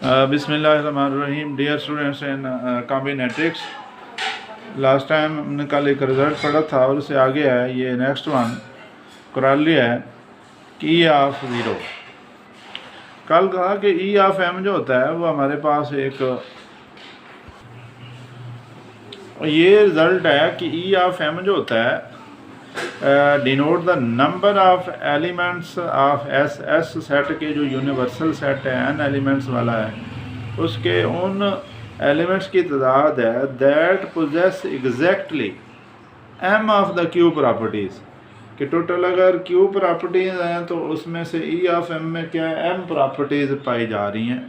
बिस्मिल्लाहिर्रहमानिर्रहीम। Dear students in combinatorics, last time हमने कल एक रिज़ल्ट पढ़ा था और उससे आगे है ये नेक्स्ट वन कोराली है कि ई ऑफ ज़ीरो। कल कहा कि ई ऑफ एम जो होता है वो हमारे पास एक ये रिज़ल्ट है कि ई ऑफ एम जो होता है denote the number of elements of S set के जो यूनिवर्सल सेट है एन एलिमेंट्स वाला है उसके उन एलिमेंट्स की तादाद है that possess exactly M of the Q properties कि टोटल अगर क्यू प्रॉपर्टीज़ हैं तो उसमें से ई ऑफ एम में क्या एम प्रॉपर्टीज़ पाई जा रही हैं।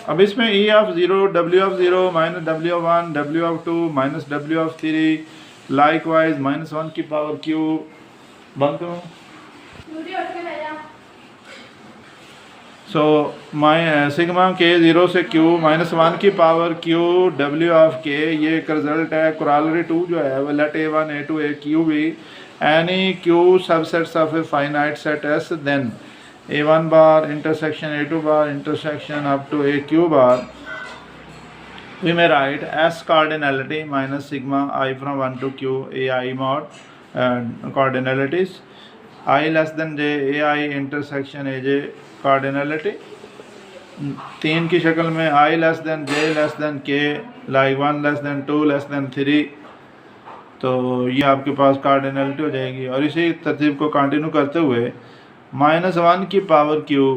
अब इसमें E of zero, W of zero minus W of one, W of two minus W of three, likewise -1 की पावर क्यू बंद करो। सो माई सिग्मा के 0 से क्यू -1 की पावर क्यू डब्ल्यू ऑफ के, ये एक रिजल्ट है। कोरालरी 2 जो है वो let A1 A2 AQ be any Q subsets of a finite set S then A1 bar intersection A2 bar intersection up to AQ bar we may write S cardinality minus sigma I from 1 to Q AI mod cardinalities I less than J AI intersection AJ cardinality 3 की शक्ल में I less than J less than K like 1 less than 2 less than 3। तो ये आपके पास cardinality हो जाएगी। और इसी तरतीब को कंटिन्यू करते हुए -1 की power Q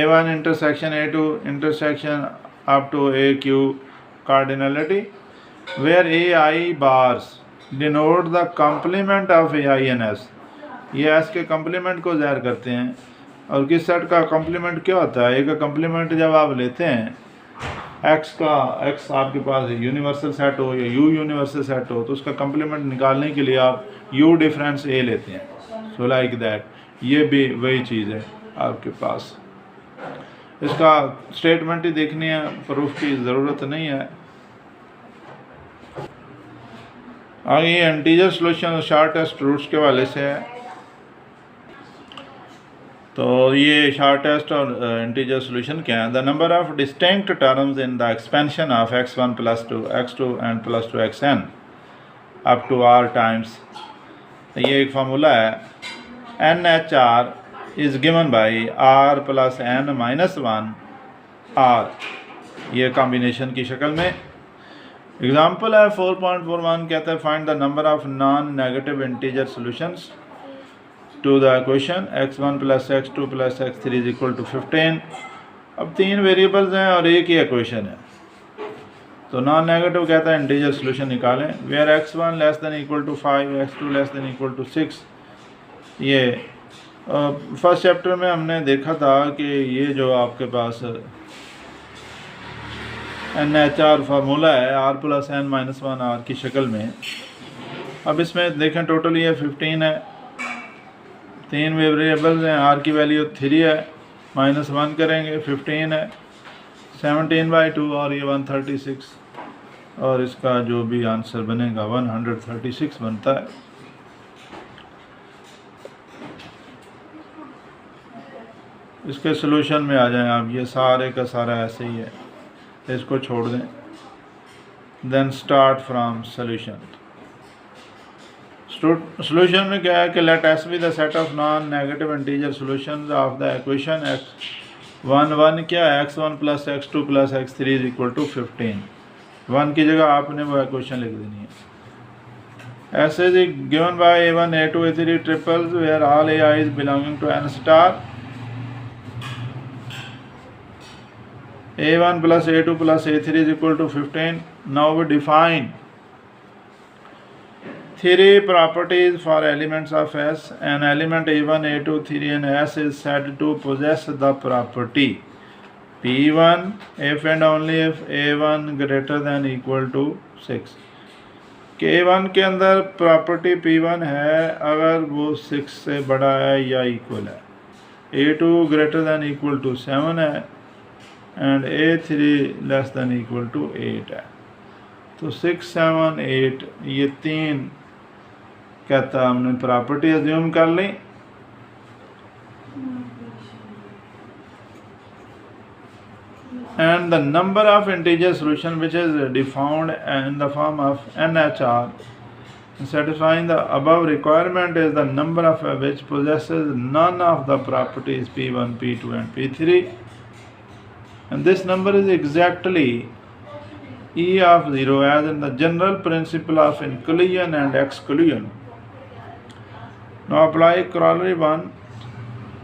A1 intersection A2 intersection up to AQ cardinality where AI bars denote the complement of AI and S। ये S के complement को ज़ाहिर करते हैं। और किस सेट का complement क्या होता है? A का complement जब आप लेते हैं X आपके पास यूनिवर्सल सेट हो या U यूनिवर्सल सेट हो तो उसका complement निकालने के लिए आप U डिफरेंस A लेते हैं। सो लाइक दैट ये भी वही चीज़ है आपके पास। इसका स्टेटमेंट ही देखनी है, प्रूफ की ज़रूरत नहीं है। आगे ये इंटीजर सॉल्यूशन शॉर्टेस्ट रूट्स के वाले से है। तो ये शॉर्टेस्ट और इंटीजर सॉल्यूशन क्या है? The number of distinct terms in the expansion of x1 + 2 x2 and +2 xn up to r times. ये एक फार्मूला है। NHR is given by r plus n minus 1 r, ये कॉम्बिनेशन की शक्ल में। एग्जाम्पल है 4.41 कहता है find the number of non negative integer solutions to the equation x1 + x2 + x3 = 15। अब 3 वेरिएबल्स हैं और एक ही इक्वेशन है तो नॉन नेगेटिव कहता है इंटीजर सॉल्यूशन निकालें। Where x1 <= 5 x2 <= 6। ये फर्स्ट चैप्टर में हमने देखा था कि ये जो आपके पास NHR फार्मूला है r + n - 1 r की शक्ल में। अब इसमें देखें टोटल ये 15 है, 3 वेरिएबल्स हैं, r की वैल्यू 3 है, -1 करेंगे 15 है, 17/2 और ये 136 और इसका जो भी आंसर बनेगा 136 बनता है। इसके सलूशन में आ जाएं आप। ये सारे का सारा ऐसे ही है, इसको छोड़ दें। Then start from solution. Solution में क्या है कि let S be the set of non negative integer solutions of the equation x1 क्या है x1 + x2 + x3 = 15। 1 की जगह आपने वो इक्वेशन लिख देनी है। ऐसे is given by A1 A2 A3 triples where all AI is belonging to n star. A1 + A2 + A3 = 15। Now we define 3 properties for elements of S. An element A1, A2, 3 and S is said to possess the property P1 if and only if A1 > 6। कि A1 के अंदर property P1 है अगर वो 6 से बड़ा है या इक्वल है, A2 > 7 है एंड A3 <= 8 है। तो 6, 7, 8 ये 3 कहता हमने प्रॉपर्टी अज्यूम कर ली। and the number of integer solution which is defined in the form of NHR satisfying the above requirement is the number of which possesses none of the properties P1, P2 and P3, and this number is exactly E of 0 as in the general principle of inclusion and exclusion. Now apply corollary 1.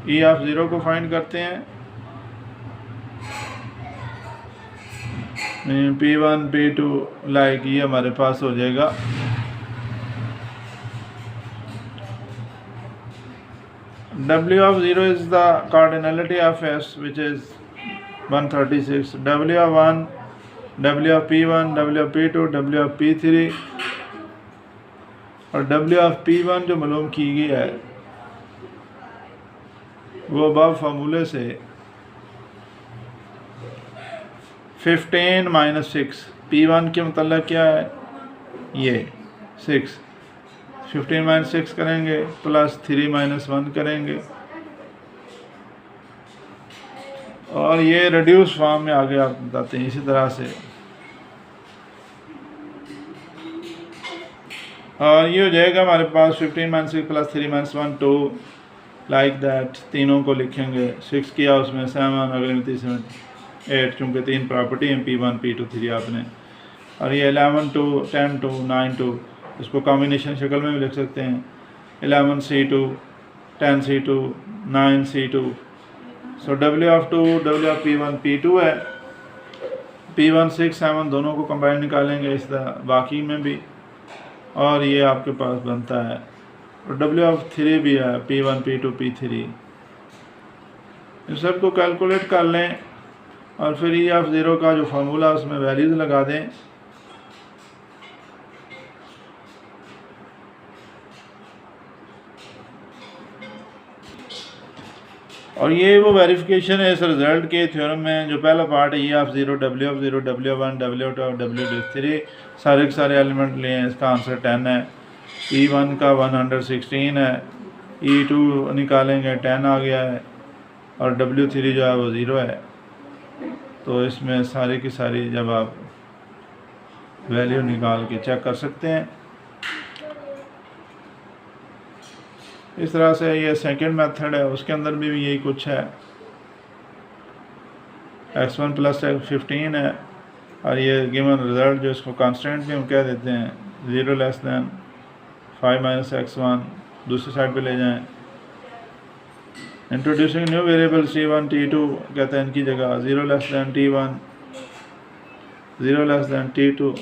E of 0 को find करते हैं, P1, P2 like ये हमारे पास हो जाएगा W of 0 is the cardinality of S which is 136, W of 1, W of P1, W of P2, W of P3 और W of P1 जो मालूम की गई है वो अब फार्मूले से 15 माइनस 6 P1 के मतलब क्या है ये 6, 15 माइनस 6 करेंगे प्लस 3 माइनस 1 करेंगे और ये रिड्यूस फॉर्म में आगे आप बताते हैं इसी तरह से। और ये हो जाएगा हमारे पास 15 minus 6 plus 3 minus 1 2 like that, तीनों को लिखेंगे 6 किया उसमें 7 अगले में 7 8 चूँकि 3 प्रॉपर्टी हैं P1 P2 3 आपने, और ये 11 2 10 2 9 2 इसको कॉम्बिनेशन शक्ल में भी लिख सकते हैं 11 C2 10 C2 9 C2। So W of 2 W of P1 P2 है, P1 6 7 दोनों को कंबाइन निकालेंगे इस तरह बाकी में भी, और ये आपके पास बनता है और W of 3 भी है P1 P2 P3। इन सब को कैलकुलेट कर लें और फिर E of 0 का जो फार्मूला उसमें वैल्यूज़ लगा दें। और ये वो वेरिफिकेशन है इस रिज़ल्ट के थ्योरम में, जो पहला पार्ट है E of 0 W of 0 W1 W2 और W3 सारे के सारे एलिमेंट लिए हैं, इसका आंसर 10 है। E1 का 116 है, E2 निकालेंगे 10 आ गया है और W3 जो है वो 0 है। तो इसमें सारी की सारी जब आप वैल्यू निकाल के चेक कर सकते हैं। इस तरह से ये सेकंड मेथड है, उसके अंदर भी यही कुछ है, x1 प्लस 15 है और ये गिवन रिज़ल्ट जो इसको कांस्टेंट भी हम कह देते हैं 0 लेस दैन 5 माइनस x1 दूसरी साइड पे ले जाएं। Introducing new variable C1 T2 कहते हैं इनकी जगह 0 less than T1 0 less than T2